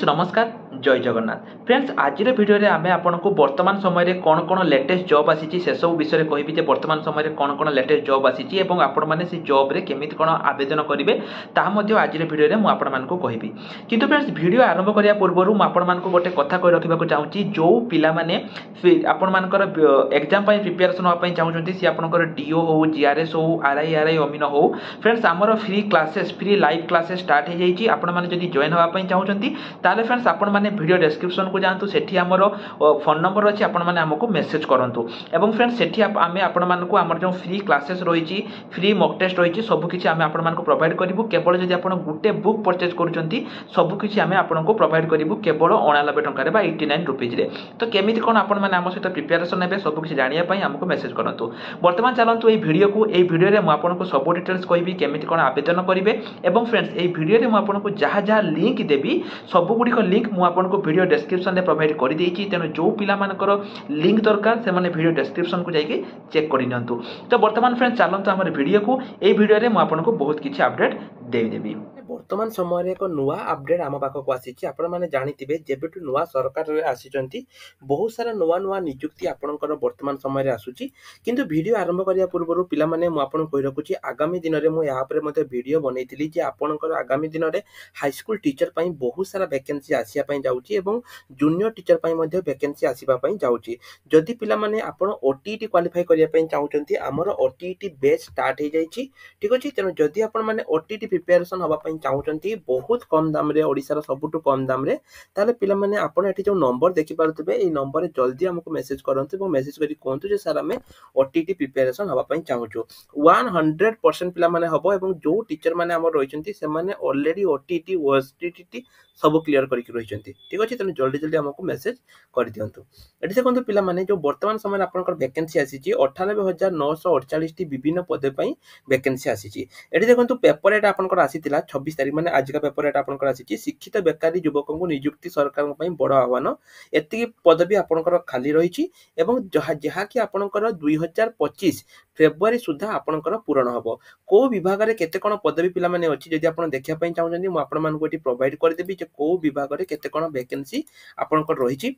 Friends नमस्कार जय Jagannath friends आज भिडियो रे आमे आपनको वर्तमान समय कौन कौन लेटेस्ट जॉब आसी से सब विषय कहबी जे वर्तमान समय कौन कौन लेटेस्ट जॉब आसी एवं आपण माने से जॉब रे केमिति कोन आवेदन करिवे ताहा मध्ये आज भिडियो रे मु आपण मानको कहबी किंतु फ्रेंड्स वीडियो आरंभ करिया पूर्वरु मु आपण मानको गोटे कथा कहि रखिबाको चाहूची जो पिला माने आपण मानकर एग्जाम पई प्रिपरेशन होआ पई चाहूचंती सी आपनकर डीओ हो जीआरएस हो आरआई अमीन हो फ्रेंड्स हमर free classes free live classes start हो जाइए आपण माने जदी जॉइन होआ पई चाहूचंती ताले फ्रेंड्स आपण माने वीडियो डिस्क्रिप्शन को जानतु सेठी हमर फोन नंबर अछि आपण माने हमको मेसेज करंतु एवं फ्रेंड्स सेठी आमे आपण मानको हमर जो फ्री क्लासेस रहिछि फ्री मॉक टेस्ट रहिछि सब किछि आमे आपण मानको प्रोवाइड करिवु केवल जदी आपण गुटे बुक परचेज करूचंती सब किछि आमे आपनको प्रोवाइड करिवु केवल 89 टंका रे बा 89 रुपीज रे तो केमिति कोन आपण माने हम सहित प्रिपरेशन हेबे सब किछि जानिया पई हमको मेसेज करंतु वर्तमान चलंतु ए वीडियो रे मु आपनको सब डिटेल्स कहबी केमिति कोन आवेदन करिवे एवं फ्रेंड्स ए वीडियो रे मु आपनको जहा जहा लिंक देबी सब गुडी को लिंक मु आपनको वीडियो डिस्क्रिप्शन रे प्रोवाइड कर देछि तेनो जो पिला मानकर लिंक दरकार से माने वीडियो डिस्क्रिप्शन को जाइके चेक करि नियंतु तो वर्तमान फ्रेंड्स चलंतु हमर वीडियो को ए वीडियो रे मु आपनको बहुत किछि अपडेट देबी वर्तमान समय एक नुआ अपडेट आम पाखक आसी आपण मैंने जानिथिबे जेबेटु नुआ सरकार आसीचंती बहुत सारा नुआ नुआ नियुक्ति आपणकर वर्तमान समय रे आसुची किंतु वीडियो आरंभ करिया पूर्व पिला माने मु आपन कहि रखुची आगामी दिन रे मु यहाँ पर मते वीडियो बनैतिली जे आपणकर आगामी दिन रे हाई स्कूल टीचर पई बहुत सारा वैकेंसी आसिया पई जाउची एवं जूनियर टीचर पई मध्ये वैकेंसी आसीबा पई जाउची जदि पिला माने आपण ओटीईटी क्वालिफाई करिया पई चाहउचंती हमर ओटीईटी बेच स्टार्ट हे जाईची ठीक अछि तेनो जदि आपण माने ओटीईटी प्रिपरेशन हबा पई चाहउचंती बहुत कम दाम रे ओडिसा रो सबुटु कम दाम रे ताले पिला माने आपण एठी जो नंबर देखि पारुतबे ए नंबर रे जल्दी हमको मेसेज करंतु एवं मेसेज करी कोंतु जे सर हमें ओटीईटी प्रिपरेशन हबा पई चाहउचो 100% पिला माने हबो एवं जो टीचर माने हमर रहिचंती से माने ऑलरेडी ओटीईटी ओएसटीटी सब क्लियर करके रहिचंती ठीक अछि तने जल्दी जल्दी हमको मेसेज कर दियंतु एठी देखंतु पिला माने जो वर्तमान समय आपनकर वैकेंसी आसीची 98948 टी विभिन्न पद पई वैकेंसी आसीची एठी देखंतु पेपर एटा आपनकर आसीतिला 26 तारिख माने आज का पेपर एटा आपनकर आसीची शिक्षित बेकारी युवकों को नियुक्ति सरकार पई बड़ आह्वान एति पदवी आपनकर खाली रहिची एवं जहा कि आपनकर 2025 फेब्रुआरी सुधा आपनकर पूर्ण हबो को विभाग रे केते कोन पदवी पिला माने अछि जदि आपण देखिया पई चाहउछन्ती मु आपण मानको एटी प्रोवाइड कर देबी जे को विभाग रे केते कोन वैकेंसी आपनकर रहिची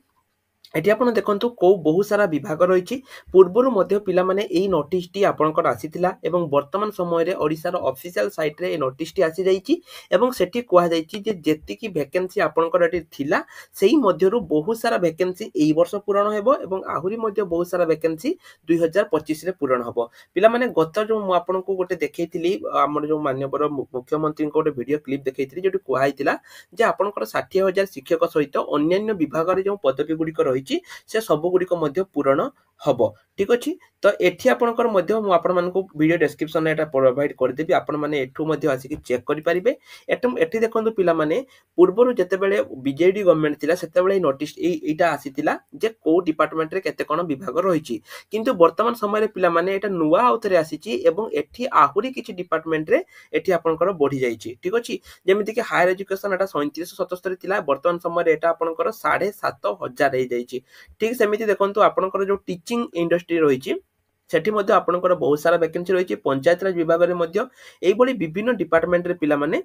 एटी आपण देखंतु को बहुत सारा विभाग रहिची पूर्वरु मध्य पिला माने एई नोटिस टी आपनकर आसीतिला एवं वर्तमान समय रे ओडिसा रो ऑफिशियल साइट रे ए नोटिस टी आसी जाईची एवं सेठी कोहा जाईची जे जेति की वैकेंसी आपनकर एटी थिला सेही मध्यरु बहुत सारा वैकेंसी एई वर्ष पूर्ण हेबो एवं आहुरी मध्य बहुत सारा वैकेंसी 2025 रे पूर्ण हबो पिला माने गत जो मु आपनको गोटे देखैतिली हमर जो माननीय मुख्यमंत्री को गोटे वीडियो क्लिप देखैतिली जेटी कोहा आइतिला जे आपनकर 60000 शिक्षक सहित अन्य विभाग रे जो पदवी गुडी को से सब गुडी को मध्य पूर्ण हबो ठीक अछि तो एठी आपनकर मध्य मु आपण मानको वीडियो डिस्क्रिप्शन एटा प्रोवाइड कर देबी आपण माने एठू मध्य आसी कि चेक करि परिबे एठी देखंतु पिला माने पूर्वरु जते बेले बीजेडी गवर्नमेंट थिला सेते बेले नोटिस एटा आसीतिला जे को डिपार्टमेंट रे केते कोन विभाग रहिछि किंतु वर्तमान समय रे पिला माने एटा नुवा आउथरे आसीछि एवं एठी आहुरी किछि डिपार्टमेंट रे एठी आपनकर बढ़ी जाईछि ठीक अछि जेमिति कि हायर एजुकेशन एटा 3777 थिला वर्तमान समय रे एटा आपनकर 7500 हे जाईछि ठीक सेमिति देखंतु आपनकर जो टीचिंग इंडस्ट्री रहिछि सेठी मध्ये आपनकर बहुत सारा वैकेंसी रहिछि पंचायत राज विभाग रे मध्ये एई बडी विभिन्न डिपार्टमेंट रे पिला माने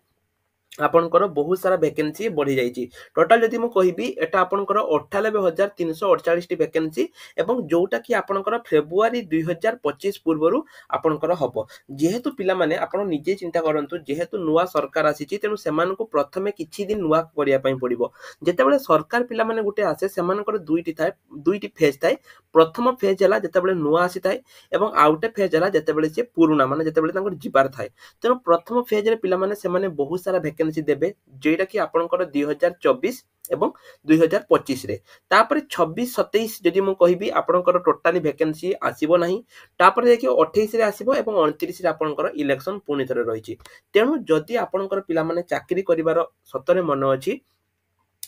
आपनकर बहुत सारा वैकेंसी बढ़ी जाईची टोटल जदि मु कहिबी एटा आपनकर 98348 टी वैकेंसी एवं जोटा कि आपनकर फेब्रुआरी 2025 पूर्वरु आपनकर हबो जेहेतु पिला माने आपण निजे चिंता करंतु जेहेतु नुवा सरकार आसीची तेनु सेमान को प्रथमे किछि दिन नुवा करिया पई पड़िबो जेते बेले सरकार पिला माने गुटे आसे सेमानकर दुईटी फेज थाए प्रथम फेज हला जेते बेले नुवा आसी थाए एवं आउटे फेज हला जेते बेले से पुराना माने जेते बेले तांकर जिबार थाए तेनु प्रथम फेज रे पिला माने सेमाने बहुत सारा वैकेंसी देबे जेटा कि आपनकर 2024 एवं 2025 रे तापर 26 27 जदि मु कहिबी आपनकर टोटली वैकेंसी आसीबो नाही तापर देखि 28 रे आसीबो एवं 29 रे आपनकर इलेक्शन पुनी थरे रहिछि तेनु जदि आपनकर पिला माने चाकरी करिवार सतरे मन अछि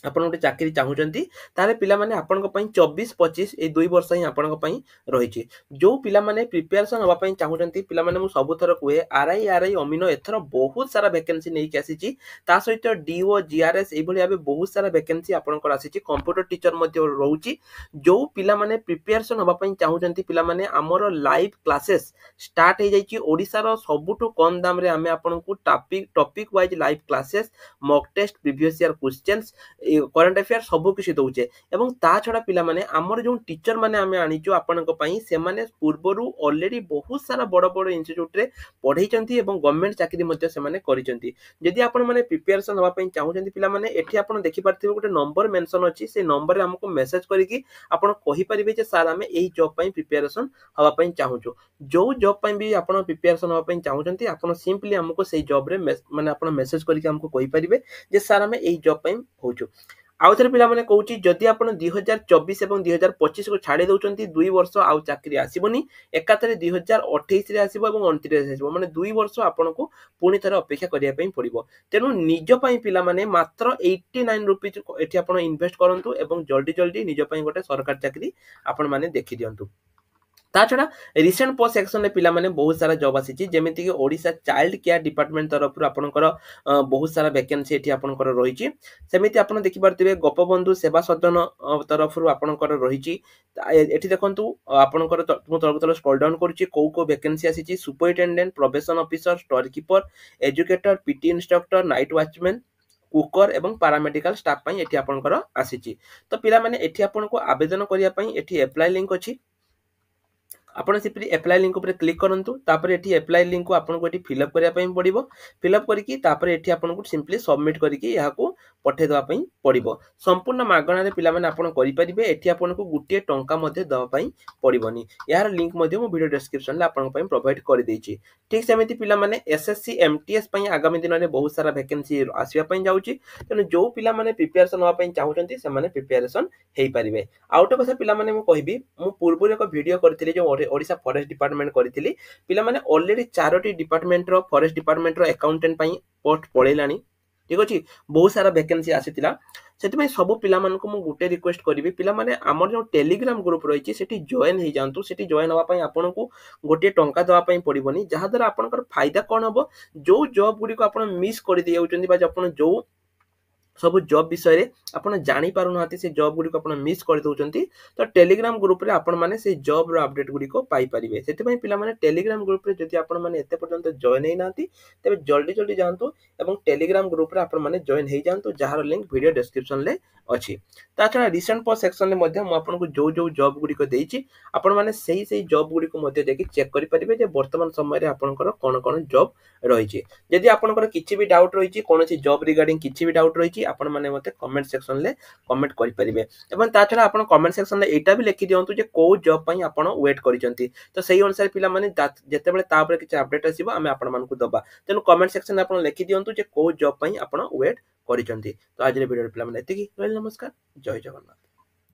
आपण गोटे चाकरी चाहूचंती तारे पिला माने आपण को पई 24 25 ए 2 वर्ष ही आपण को पई रहिछि जो पिला माने प्रिपरेशन होबा पई चाहूचंती पिला माने मु सब थर कुए आरआई अमीन एथर बहुत सारा वैकेंसी नै के आसीछि ता सहित डीओ जीआरएस ए भली आबे बहुत सारा वैकेंसी आपण को आसीछि कंप्यूटर टीचर मध्ये रहउछि जो पिला माने प्रिपरेशन होबा पई चाहूचंती पिला माने हमर लाइव क्लासेस स्टार्ट हे जाइछि ओडिसा रो सबुटु कम दाम रे हमें आपण को topic wise live classes mock test previous year questions current affair सब किसी दौचे एवं ता छड़ा पिला माने हमर जो टीचर माने आमे आनिचु आपनक पई से माने पूर्वरु ऑलरेडी बहुत सारा बड़ बड़ इंस्टीट्यूट रे पढ़ैचंती एवं गवर्नमेंट चाकरी मध्ये से माने करिचंती जदि आपण माने प्रिपरेशन हवा पई चाहुचंती पिला माने एठी आपण देखि पारथिबे गोटे नंबर मेंशन अछि से नंबर रे हमको मैसेज करिकि आपण कहि परिबे जे सर हमें एही जॉब पई प्रिपरेशन हवा पई चाहुचु जो जॉब पई भी आपण प्रिपरेशन हवा पई चाहुचंती आपण सिंपली हमको सेही जॉब रे माने आपण मैसेज करिकि हमको कहि परिबे जे सर हमें एही जॉब पई होचु आउ थे पिला माने कहूची जदि आपण 2024 एवं 2025 को छाड़ी दउचंती 2 वर्ष आउ चाकरी आसीबनी एकातरे 2028 रे आसीबो एवं 29 रे आसीबो माने 2 वर्ष आपण को पुनी थरे अपेक्षा करिया पई पड़िबो तेनु निज पई पिला माने मात्र 89 रुपीज एठी आपण इन्वेस्ट करंतु एवं जल्दी जल्दी निज पई गोटे सरकार चाकरी आपण माने देखि दियंतु ता छड़ा रिसेंट पोस्ट सेक्शन रे पिला माने बहुत सारा जॉब आसीची जेमिति कि ओडिसा चाइल्ड केयर डिपार्टमेंट तरफ रु आपनकर बहुत सारा वैकेंसी एठी आपनकर रहिची सेमिति आपण देखि पारतिबे गोपबंधु सेवा सदन तरफ रु आपनकर रहिची एठी देखंतु आपनकर मु तरफ स्क्रॉल डाउन करूची को वैकेंसी आसीची superintendent probation officer store keeper educator PT instructor night watchman cooker एवं पैरामेडिकल स्टाफ पई एठी आपनकर आसीची तो पिला माने एठी आपनको आवेदन करिया पई एठी अप्लाई लिंक अछि आपण सिंपली अप्लाई लिंक ऊपर क्लिक करंतु तापर एठी अप्लाई लिंक को आपन को एठी फिल अप करिया पई पड़िबो फिल अप करिकि तापर एठी आपन को सिंपली सबमिट करिकि यहा को पठे दवा पई पड़िबो संपूर्ण मागणा रे पिला माने आपन करि परिबे एठी आपन को गुटिए टंका मध्ये दवा पई पड़िबोनी यार लिंक मध्ये मो वीडियो डिस्क्रिप्शन ले आपन पई प्रोवाइड करि देछि ठीक सेमिति पिला माने एसएससी एमटीएस पई आगामी दिन रे बहुत सारा वैकेंसी आसीबा पई जाउची तने जो पिला माने प्रिपरेशन होआ पई चाहुचंती से माने प्रिपरेशन हेई परिबे आउट कथा पिला माने मु कहबी मु पूर्व एक वीडियो करथिले जो ओडिसा फॉरेस्ट डिपार्टमेंट करथिली पिला माने ऑलरेडी 4टी डिपार्टमेंट रो फॉरेस्ट डिपार्टमेंट रो अकाउंटेंट पई पोस्ट पळेलानी ठीक अछि बहुत सारा वैकेंसी आसीतिला सेति में सब पिला मान को मु गुटे रिक्वेस्ट करिवि पिला माने हमर जो टेलीग्राम ग्रुप रहिछि सेठी जॉइन हे जानतु सेठी जॉइन होवा पई आपन को गोटे टंका दवा पई पड़िबोनी जहा द्वारा आपनकर फायदा कोन हबो जो जॉब गुडी को आपन मिस करि दियौचंदी बा आपन जो सब जॉब विषय रे आपण जानि पारु नाती से जॉब गुडी को आपण मिस कर दउचंती तो टेलीग्राम ग्रुप रे आपण माने से जॉब रो अपडेट गुडी को पाई परिबे सेति पई पिला माने टेलीग्राम ग्रुप रे जति आपण माने एते पर्यंत जॉइन हे नाती तबे जल्दी जल्दी जानतु एवं टेलीग्राम ग्रुप रे आपण माने जॉइन हे जानतु जहार लिंक वीडियो डिस्क्रिप्शन ले अछि ता छडा रिसेंट पोस्ट सेक्शन ले मध्ये म आपण को जो जॉब गुडी को देइछि आपण माने सेही जॉब गुडी को मध्ये देखि चेक करि परिबे जे वर्तमान समय रे आपनकर कोन जॉब रहिछि यदि आपनकर किछि भी डाउट रहिछि कोनोसी जॉब रिगार्डिंग किछि भी डाउट रहिछि आपण माने मते कमेंट सेक्शन ले कमेंट करि परिबे एवं ता छडा आपण कमेंट सेक्शन ले एटा भी लिखि दियंतु जे को जॉब पई आपण वेट करिसंती तो सेही अनुसार पिला माने जते बेले ता ऊपर किछि अपडेट आसीबो हमें आपण मानकु दबा तेनु कमेंट सेक्शन ले आपण लिखि दियंतु जे को जॉब पई आपण वेट करिसंती तो आज रे वीडियो पिला माने एतिकी नमस्कार जय जगन्नाथ।